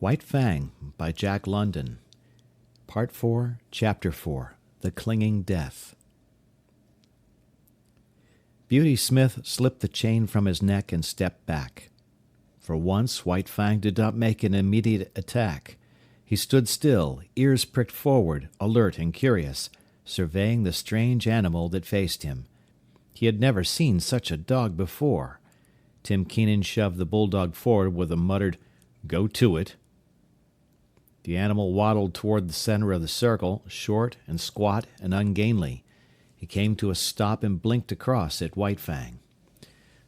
White Fang by Jack London. Part 4, Chapter 4, The Clinging Death. Beauty Smith slipped the chain from his neck and stepped back. For once, White Fang did not make an immediate attack. He stood still, ears pricked forward, alert and curious, surveying the strange animal that faced him. He had never seen such a dog before. Tim Keenan shoved the bulldog forward with a muttered, "Go to it." The animal waddled toward the center of the circle, short and squat and ungainly. He came to a stop and blinked across at White Fang.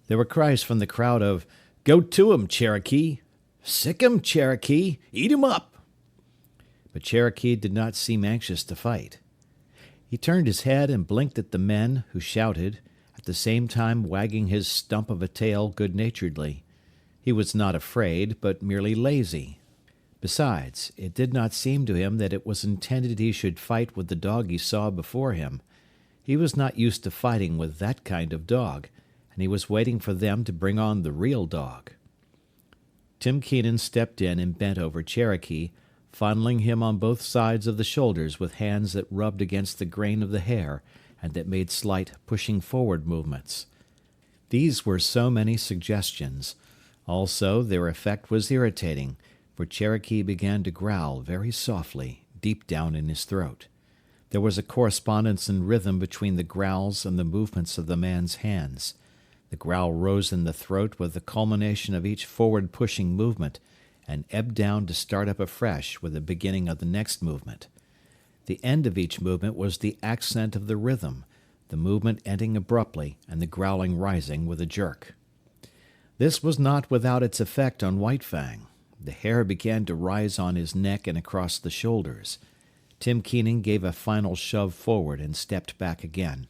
There were cries from the crowd of, "Go to him, Cherokee!" "Sick him, Cherokee! Eat him up!" But Cherokee did not seem anxious to fight. He turned his head and blinked at the men, who shouted, at the same time wagging his stump of a tail good-naturedly. He was not afraid, but merely lazy. Besides, it did not seem to him that it was intended he should fight with the dog he saw before him. He was not used to fighting with that kind of dog, and he was waiting for them to bring on the real dog. Tim Keenan stepped in and bent over Cherokee, fondling him on both sides of the shoulders with hands that rubbed against the grain of the hair and that made slight pushing forward movements. These were so many suggestions. Also, their effect was irritating, for Cherokee began to growl very softly, deep down in his throat. There was a correspondence in rhythm between the growls and the movements of the man's hands. The growl rose in the throat with the culmination of each forward-pushing movement, and ebbed down to start up afresh with the beginning of the next movement. The end of each movement was the accent of the rhythm, the movement ending abruptly and the growling rising with a jerk. This was not without its effect on White Fang. The hair began to rise on his neck and across the shoulders. Tim Keenan gave a final shove forward and stepped back again.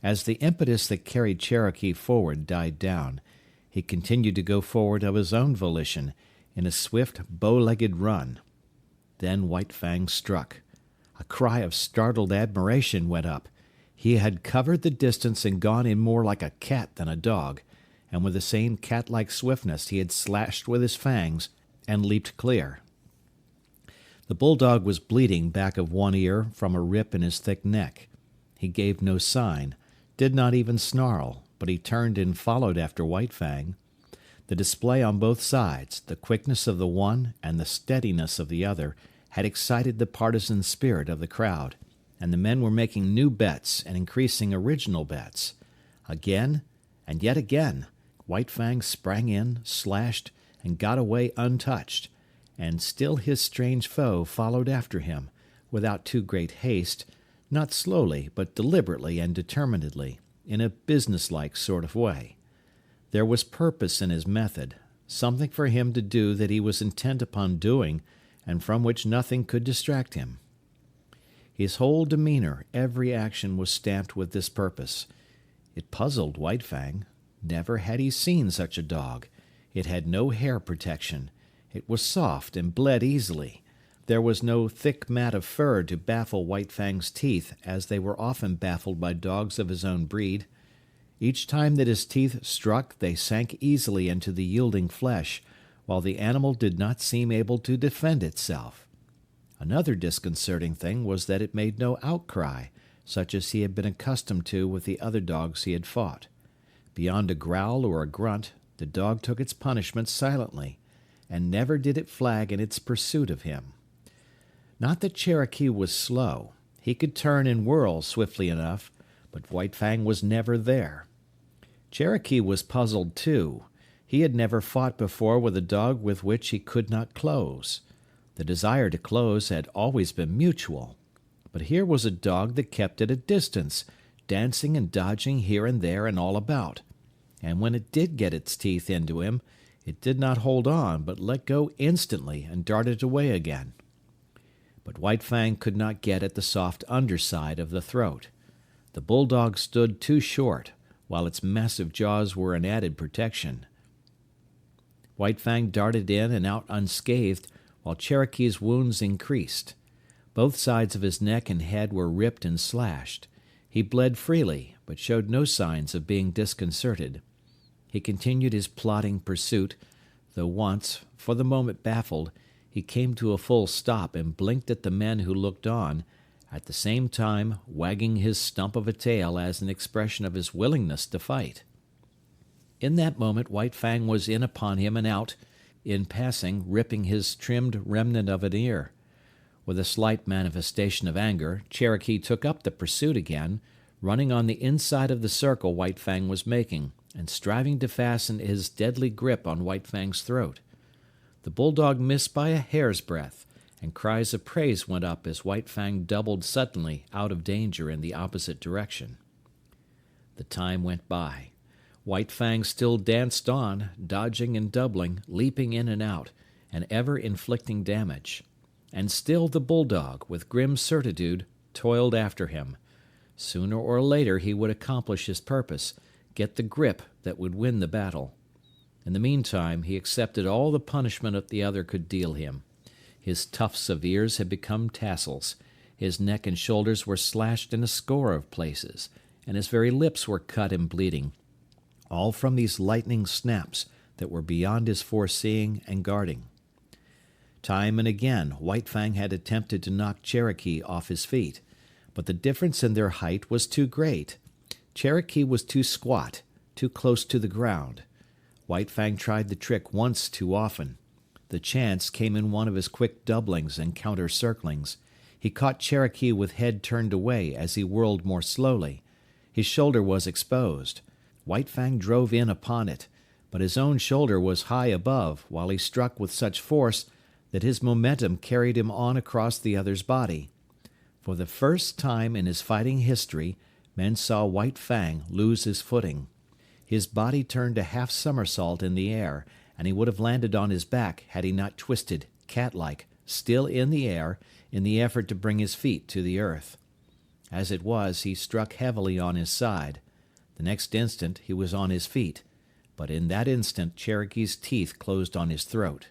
As the impetus that carried Cherokee forward died down, he continued to go forward of his own volition in a swift, bow-legged run. Then White Fang struck. A cry of startled admiration went up. He had covered the distance and gone in more like a cat than a dog, and with the same cat-like swiftness he had slashed with his fangs and leaped clear. The bulldog was bleeding back of one ear from a rip in his thick neck. He gave no sign, did not even snarl, but he turned and followed after White Fang. The display on both sides, the quickness of the one and the steadiness of the other, had excited the partisan spirit of the crowd, and the men were making new bets and increasing original bets. Again, and yet again, White Fang sprang in, slashed, and got away untouched, and still his strange foe followed after him, without too great haste, not slowly, but deliberately and determinedly, in a businesslike sort of way. There was purpose in his method, something for him to do that he was intent upon doing, and from which nothing could distract him. His whole demeanor, every action was stamped with this purpose. It puzzled White Fang. Never had he seen such a dog. It had no hair protection. It was soft and bled easily. There was no thick mat of fur to baffle White Fang's teeth, as they were often baffled by dogs of his own breed. Each time that his teeth struck, they sank easily into the yielding flesh, while the animal did not seem able to defend itself. Another disconcerting thing was that it made no outcry, such as he had been accustomed to with the other dogs he had fought. Beyond a growl or a grunt, the dog took its punishment silently, and never did it flag in its pursuit of him. Not that Cherokee was slow. He could turn and whirl swiftly enough, but White Fang was never there. Cherokee was puzzled, too. He had never fought before with a dog with which he could not close. The desire to close had always been mutual. But here was a dog that kept at a distance, dancing and dodging here and there and all about. And when it did get its teeth into him, it did not hold on, but let go instantly and darted away again. But White Fang could not get at the soft underside of the throat. The bulldog stood too short, while its massive jaws were an added protection. White Fang darted in and out unscathed, while Cherokee's wounds increased. Both sides of his neck and head were ripped and slashed. He bled freely, but showed no signs of being disconcerted. He continued his plodding pursuit, though once, for the moment baffled, He came to a full stop and blinked at the men who looked on, at the same time wagging his stump of a tail as an expression of his willingness to fight. In that moment White Fang was in upon him and out, in passing ripping his trimmed remnant of an ear. With a slight manifestation of anger, Cherokee took up the pursuit again, running on the inside of the circle White Fang was making, and striving to fasten his deadly grip on White Fang's throat. The bulldog missed by a hair's breadth, and cries of praise went up as White Fang doubled suddenly out of danger in the opposite direction. The time went by. White Fang still danced on, dodging and doubling, leaping in and out, and ever inflicting damage. And still the bulldog, with grim certitude, toiled after him. Sooner or later he would accomplish his purpose, get the grip that would win the battle. In the meantime he accepted all the punishment that the other could deal him. His tufts of ears had become tassels, his neck and shoulders were slashed in a score of places, and his very lips were cut and bleeding, all from these lightning snaps that were beyond his foreseeing and guarding. Time and again White Fang had attempted to knock Cherokee off his feet, but the difference in their height was too great. Cherokee was too squat, too close to the ground. White Fang tried the trick once too often. The chance came in one of his quick doublings and counter-circlings. He caught Cherokee with head turned away as he whirled more slowly. His shoulder was exposed. White Fang drove in upon it, but his own shoulder was high above, while he struck with such force that his momentum carried him on across the other's body. For the first time in his fighting history, men saw White Fang lose his footing. His body turned a half somersault in the air, and he would have landed on his back had he not twisted, cat-like, still in the air, in the effort to bring his feet to the earth. As it was, he struck heavily on his side. The next instant he was on his feet, but in that instant Cherokee's teeth closed on his throat.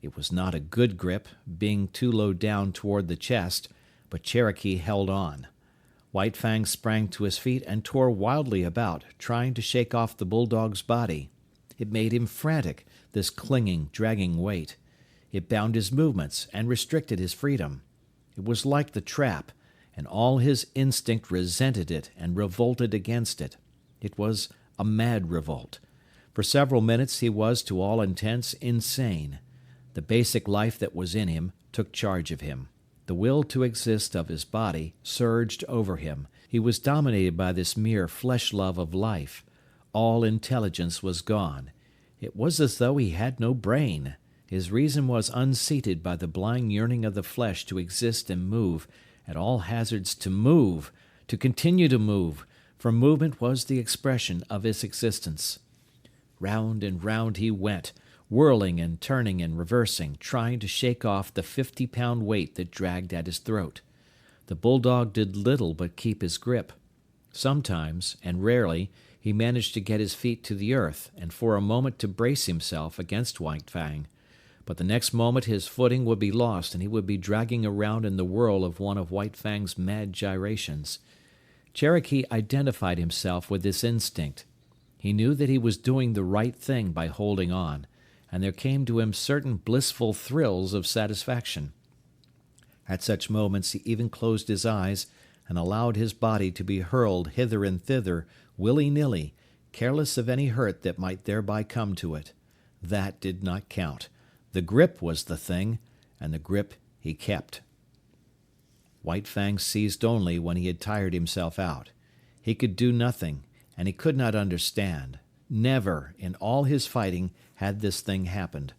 It was not a good grip, being too low down toward the chest, but Cherokee held on. White Fang sprang to his feet and tore wildly about, trying to shake off the bulldog's body. It made him frantic, this clinging, dragging weight. It bound his movements and restricted his freedom. It was like the trap, and all his instinct resented it and revolted against it. It was a mad revolt. For several minutes he was, to all intents, insane. The basic life that was in him took charge of him. The will to exist of his body surged over him. He was dominated by this mere flesh-love of life. All intelligence was gone. It was as though he had no brain. His reason was unseated by the blind yearning of the flesh to exist and move, at all hazards to continue to move, for movement was the expression of his existence. Round and round he went, whirling and turning and reversing, trying to shake off the 50-pound weight that dragged at his throat. The bulldog did little but keep his grip. Sometimes, and rarely, he managed to get his feet to the earth, and for a moment to brace himself against White Fang. But the next moment his footing would be lost, and he would be dragging around in the whirl of one of White Fang's mad gyrations. Cherokee identified himself with this instinct. He knew that he was doing the right thing by holding on, and there came to him certain blissful thrills of satisfaction. At such moments he even closed his eyes and allowed his body to be hurled hither and thither, willy-nilly, careless of any hurt that might thereby come to it. That did not count. The grip was the thing, and the grip he kept. White Fang ceased only when he had tired himself out. He could do nothing, and he could not understand. Never, in all his fighting, had this thing happened.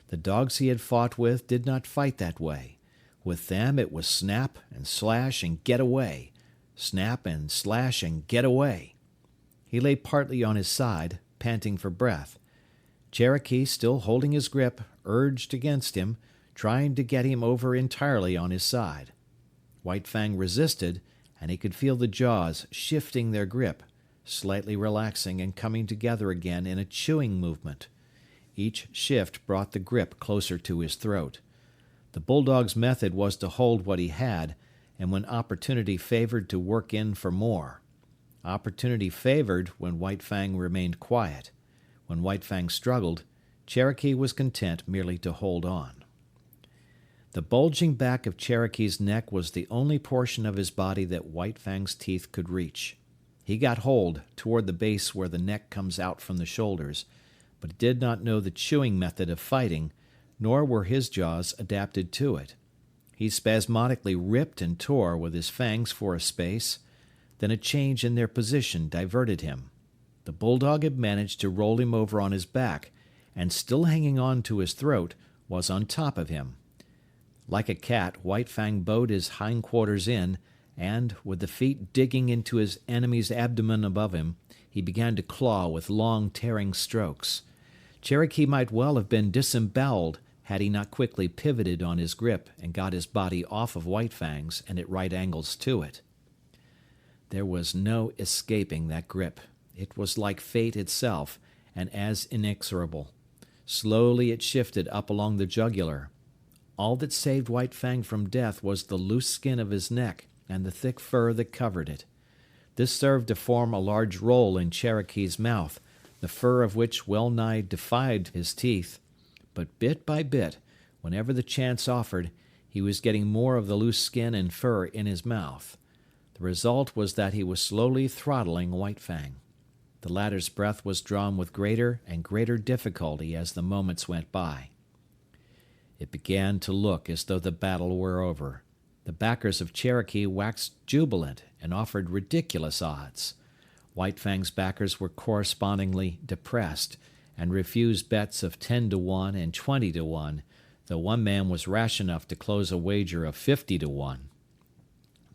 The dogs he had fought with did not fight that way. With them it was snap and slash and get away. Snap and slash and get away. He lay partly on his side, panting for breath. Cherokee, still holding his grip, urged against him, trying to get him over entirely on his side. White Fang resisted, and he could feel the jaws shifting their grip, slightly relaxing and coming together again in a chewing movement. Each shift brought the grip closer to his throat. The bulldog's method was to hold what he had, and when opportunity favored, to work in for more. Opportunity favored when White Fang remained quiet. When White Fang struggled, Cherokee was content merely to hold on. The bulging back of Cherokee's neck was the only portion of his body that White Fang's teeth could reach. He got hold toward the base where the neck comes out from the shoulders, but he did not know the chewing method of fighting, nor were his jaws adapted to it. He spasmodically ripped and tore with his fangs for a space, then a change in their position diverted him. The bulldog had managed to roll him over on his back, and still hanging on to his throat, was on top of him. Like a cat, White Fang bowed his hindquarters in, and, with the feet digging into his enemy's abdomen above him, he began to claw with long, tearing strokes. Cherokee might well have been disemboweled had he not quickly pivoted on his grip and got his body off of White Fang's and at right angles to it. There was no escaping that grip. It was like fate itself, and as inexorable. Slowly it shifted up along the jugular. All that saved White Fang from death was the loose skin of his neck and the thick fur that covered it. This served to form a large roll in Cherokee's mouth, the fur of which well nigh defied his teeth. But bit by bit, whenever the chance offered, he was getting more of the loose skin and fur in his mouth. The result was that he was slowly throttling White Fang. The latter's breath was drawn with greater and greater difficulty as the moments went by. It began to look as though the battle were over. The backers of Cherokee waxed jubilant and offered ridiculous odds. White Fang's backers were correspondingly depressed and refused bets of 10-1 and 20-1, though one man was rash enough to close a wager of 50-1.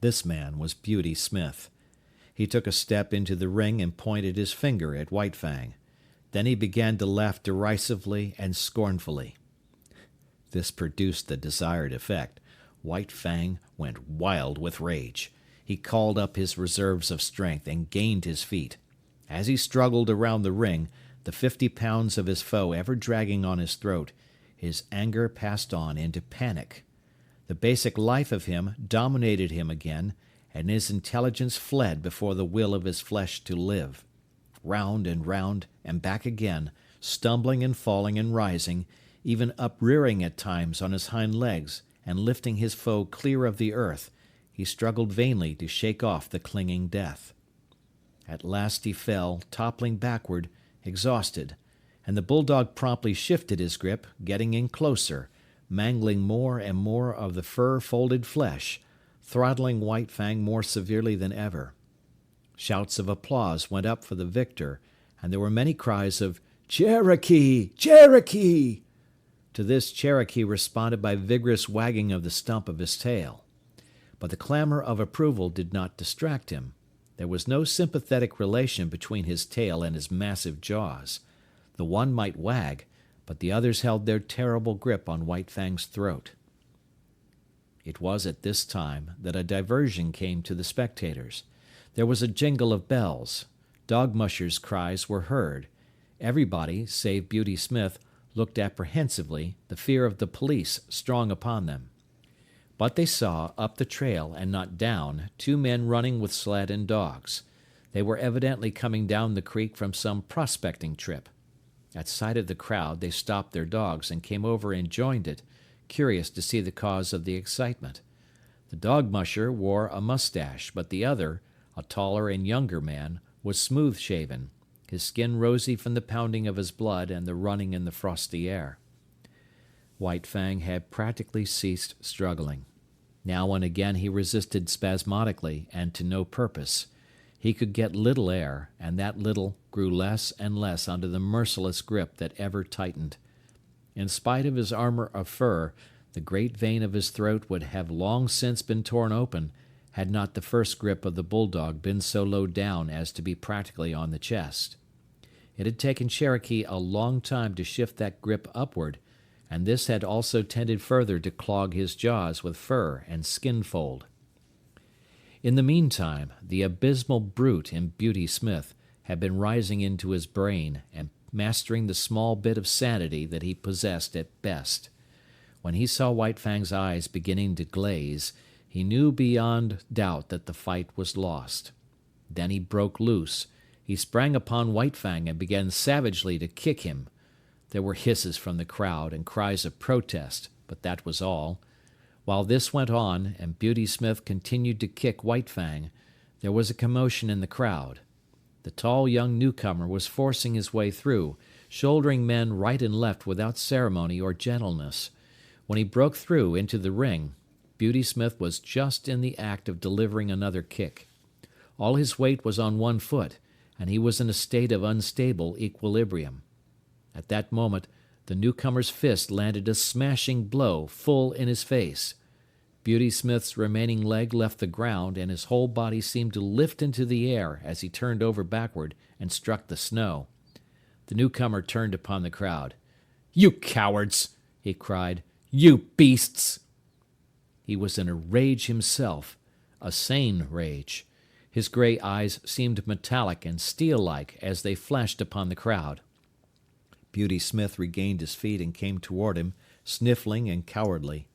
This man was Beauty Smith. He took a step into the ring and pointed his finger at White Fang. Then he began to laugh derisively and scornfully. This produced the desired effect. White Fang went wild with rage. He called up his reserves of strength and gained his feet. As he struggled around the ring, the 50 pounds of his foe ever dragging on his throat, his anger passed on into panic. The basic life of him dominated him again, and his intelligence fled before the will of his flesh to live. Round and back again, stumbling and falling and rising, even uprearing at times on his hind legs and lifting his foe clear of the earth, he struggled vainly to shake off the clinging death. At last he fell, toppling backward, exhausted, and the bulldog promptly shifted his grip, getting in closer, mangling more and more of the fur-folded flesh, throttling White Fang more severely than ever. Shouts of applause went up for the victor, and there were many cries of "Cherokee! Cherokee!" To this Cherokee responded by vigorous wagging of the stump of his tail. But the clamor of approval did not distract him. There was no sympathetic relation between his tail and his massive jaws. The one might wag, but the others held their terrible grip on White Fang's throat. It was at this time that a diversion came to the spectators. There was a jingle of bells. Dog mushers' cries were heard. Everybody, save Beauty Smith, looked apprehensively, the fear of the police strong upon them. But they saw, up the trail and not down, 2 men running with sled and dogs. They were evidently coming down the creek from some prospecting trip. At sight of the crowd, they stopped their dogs and came over and joined it, curious to see the cause of the excitement. The dog musher wore a mustache, but the other, a taller and younger man, was smooth-shaven, his skin rosy from the pounding of his blood and the running in the frosty air. White Fang had practically ceased struggling. Now and again he resisted spasmodically and to no purpose. He could get little air, and that little grew less and less under the merciless grip that ever tightened. In spite of his armor of fur, the great vein of his throat would have long since been torn open, had not the first grip of the bulldog been so low down as to be practically on the chest. It had taken Cherokee a long time to shift that grip upward, and this had also tended further to clog his jaws with fur and skin fold. In the meantime, the abysmal brute in Beauty Smith had been rising into his brain and mastering the small bit of sanity that he possessed at best. When he saw White Fang's eyes beginning to glaze, he knew beyond doubt that the fight was lost. Then he broke loose. He sprang upon White Fang and began savagely to kick him. There were hisses from the crowd and cries of protest, but that was all. While this went on, and Beauty Smith continued to kick White Fang, there was a commotion in the crowd. The tall young newcomer was forcing his way through, shouldering men right and left without ceremony or gentleness. When he broke through into the ring, Beauty Smith was just in the act of delivering another kick. All his weight was on one foot, and he was in a state of unstable equilibrium. At that moment, the newcomer's fist landed a smashing blow full in his face. Beauty Smith's remaining leg left the ground, and his whole body seemed to lift into the air as he turned over backward and struck the snow. The newcomer turned upon the crowd. "You cowards!" he cried. "You beasts!" He was in a rage himself, a sane rage. His gray eyes seemed metallic and steel-like as they flashed upon the crowd. Beauty Smith regained his feet and came toward him, sniffling and cowardly.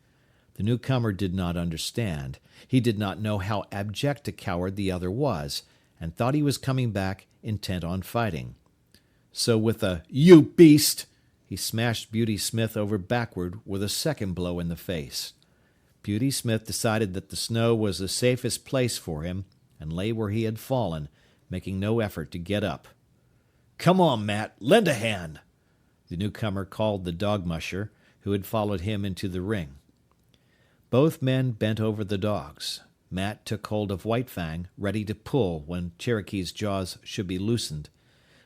The newcomer did not understand. He did not know how abject a coward the other was, and thought he was coming back intent on fighting. So with a "You beast!" he smashed Beauty Smith over backward with a second blow in the face. Beauty Smith decided that the snow was the safest place for him, and lay where he had fallen, making no effort to get up. "Come on, Matt, lend a hand," the newcomer called the dog musher, who had followed him into the ring. Both men bent over the dogs. Matt took hold of White Fang, ready to pull when Cherokee's jaws should be loosened.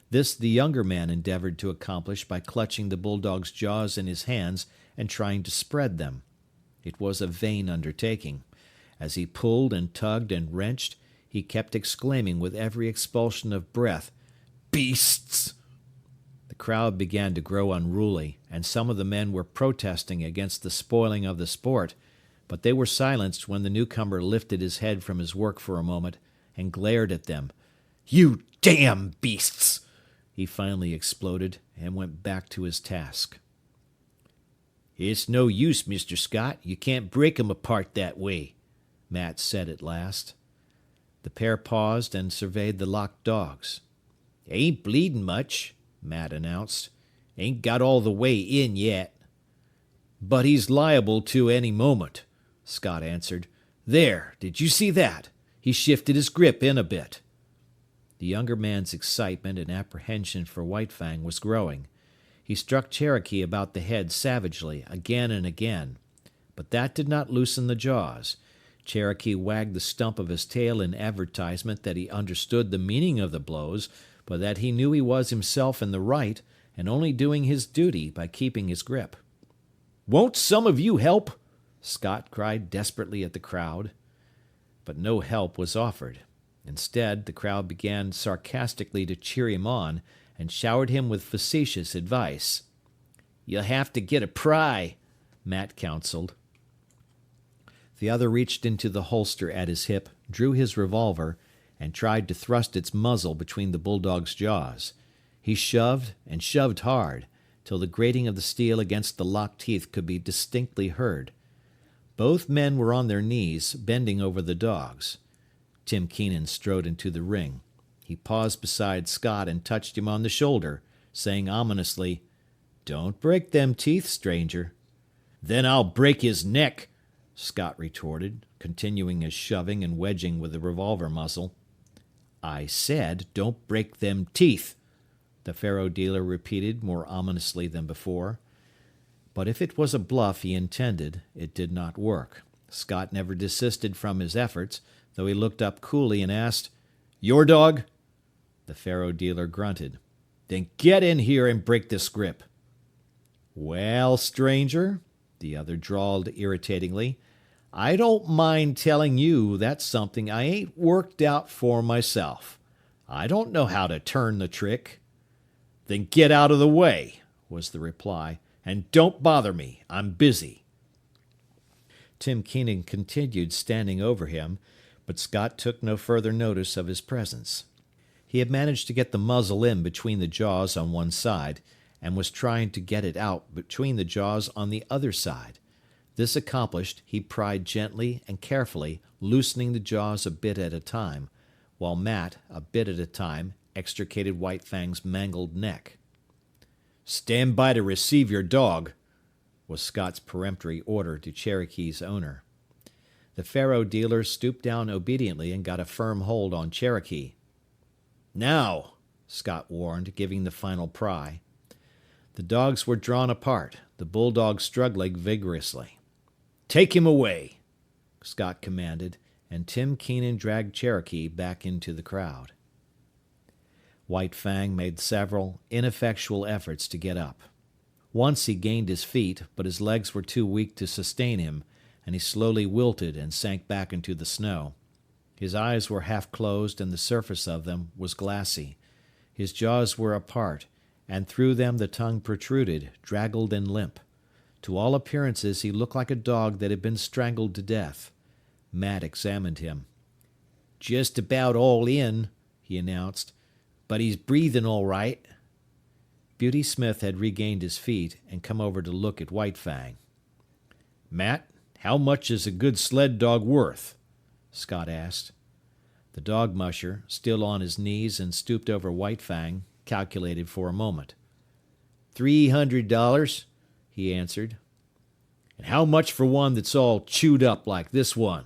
This the younger man endeavored to accomplish by clutching the bulldog's jaws in his hands and trying to spread them. It was a vain undertaking. As he pulled and tugged and wrenched, he kept exclaiming with every expulsion of breath, "Beasts!" The crowd began to grow unruly, and some of the men were protesting against the spoiling of the sport, but they were silenced when the newcomer lifted his head from his work for a moment and glared at them. "You damn beasts!" he finally exploded, and went back to his task. "It's no use, Mr. Scott. You can't break 'em apart that way," Matt said at last. The pair paused and surveyed the locked dogs. "Ain't bleeding much," Matt announced. "Ain't got all the way in yet." "But he's liable to any moment," Scott answered. "There, did you see that? He shifted his grip in a bit." The younger man's excitement and apprehension for White Fang was growing. He struck Cherokee about the head savagely, again and again. But that did not loosen the jaws. Cherokee wagged the stump of his tail in advertisement that he understood the meaning of the blows, but that he knew he was himself in the right, and only doing his duty by keeping his grip. "Won't some of you help?" Scott cried desperately at the crowd. But no help was offered. Instead, the crowd began sarcastically to cheer him on, and showered him with facetious advice. "You'll have to get a pry," Matt counseled. The other reached into the holster at his hip, drew his revolver, and tried to thrust its muzzle between the bulldog's jaws. He shoved and shoved hard, till the grating of the steel against the locked teeth could be distinctly heard. Both men were on their knees, bending over the dogs. Tim Keenan strode into the ring. He paused beside Scott and touched him on the shoulder, saying ominously, "Don't break them teeth, stranger." "Then I'll break his neck," Scott retorted, continuing his shoving and wedging with the revolver muzzle. "I said, don't break them teeth," the faro dealer repeated more ominously than before. But if it was a bluff he intended, it did not work. Scott never desisted from his efforts, though he looked up coolly and asked, "Your dog?" The faro dealer grunted. "Then get in here and break this grip." "Well, stranger," the other drawled irritatingly, "I don't mind telling you that's something I ain't worked out for myself. I don't know how to turn the trick." "Then get out of the way," was the reply, "and don't bother me. I'm busy." Tim Keenan continued standing over him, but Scott took no further notice of his presence. He had managed to get the muzzle in between the jaws on one side, and was trying to get it out between the jaws on the other side. This accomplished, he pried gently and carefully, loosening the jaws a bit at a time, while Matt, a bit at a time, extricated White Fang's mangled neck. "Stand by to receive your dog," was Scott's peremptory order to Cherokee's owner. The faro dealer stooped down obediently and got a firm hold on Cherokee. "Now," Scott warned, giving the final pry. The dogs were drawn apart, the bulldog struggling vigorously. "Take him away," Scott commanded, and Tim Keenan dragged Cherokee back into the crowd. White Fang made several ineffectual efforts to get up. Once he gained his feet, but his legs were too weak to sustain him, and he slowly wilted and sank back into the snow. His eyes were half closed and the surface of them was glassy. His jaws were apart, and through them the tongue protruded, draggled and limp. To all appearances he looked like a dog that had been strangled to death. Matt examined him. "Just about all in," he announced, "but he's breathing all right." Beauty Smith had regained his feet and come over to look at White Fang. "Matt, how much is a good sled dog worth?" Scott asked. The dog musher, still on his knees and stooped over White Fang, calculated for a moment. $300, he answered. "And how much for one that's all chewed up like this one?"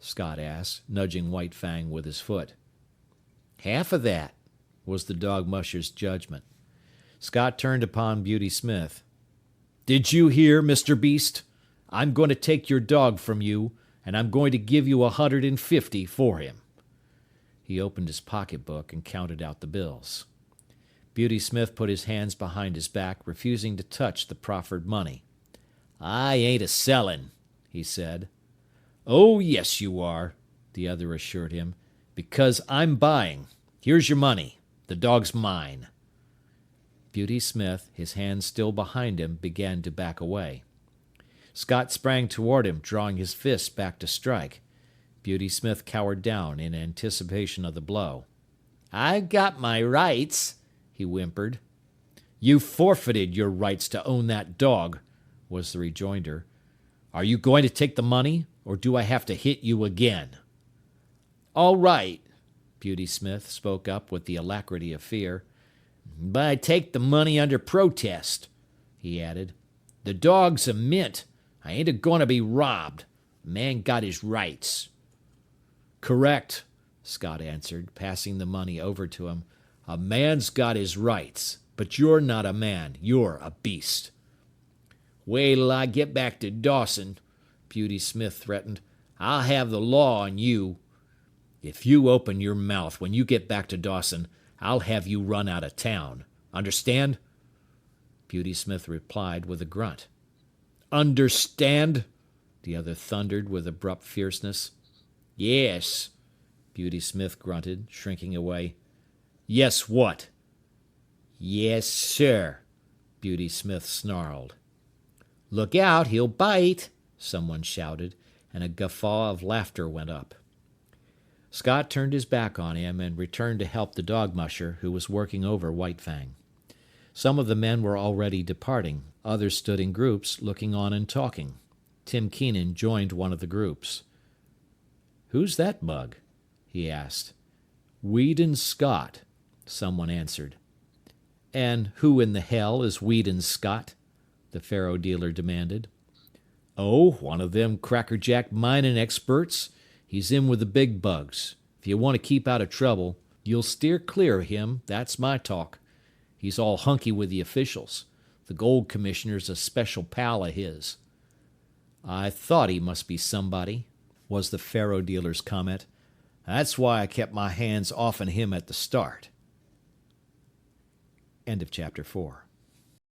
Scott asked, nudging White Fang with his foot. "Half of that," was the dog musher's judgment. Scott turned upon Beauty Smith. "Did you hear, Mr. Beast? I'm going to take your dog from you, and I'm going to give you $150 for him." He opened his pocketbook and counted out the bills. Beauty Smith put his hands behind his back, refusing to touch the proffered money. "I ain't a-sellin'," he said. "Oh, yes, you are," the other assured him, "because I'm buying. Here's your money. The dog's mine." Beauty Smith, his hands still behind him, began to back away. Scott sprang toward him, drawing his fists back to strike. Beauty Smith cowered down in anticipation of the blow. "I've got my rights," he whimpered. "You forfeited your rights to own that dog," was the rejoinder. "Are you going to take the money, or do I have to hit you again?" "All right," Beauty Smith spoke up with the alacrity of fear. "But I take the money under protest," he added. "The dog's a mint. I ain't a-going to be robbed. Man got his rights." "Correct," Scott answered, passing the money over to him. "A man's got his rights, but you're not a man. You're a beast." "Wait till I get back to Dawson," Beauty Smith threatened. "I'll have the law on you." "If you open your mouth when you get back to Dawson, I'll have you run out of town. Understand?" Beauty Smith replied with a grunt. "Understand?" the other thundered with abrupt fierceness. "Yes," Beauty Smith grunted, shrinking away. "Yes, what?" "Yes, sir," Beauty Smith snarled. "Look out, he'll bite," someone shouted, and a guffaw of laughter went up. Scott turned his back on him and returned to help the dog musher, who was working over White Fang. Some of the men were already departing. Others stood in groups, looking on and talking. Tim Keenan joined one of the groups. "Who's that mug?" he asked. "Weedon Scott," someone answered. "And who in the hell is Weedon Scott?" the faro dealer demanded. "Oh, one of them crackerjack mining experts. He's in with the big bugs. If you want to keep out of trouble, you'll steer clear of him, that's my talk. He's all hunky with the officials. The gold commissioner's a special pal of his." "I thought he must be somebody," was the faro dealer's comment. "That's why I kept my hands off him at the start." End of chapter 4.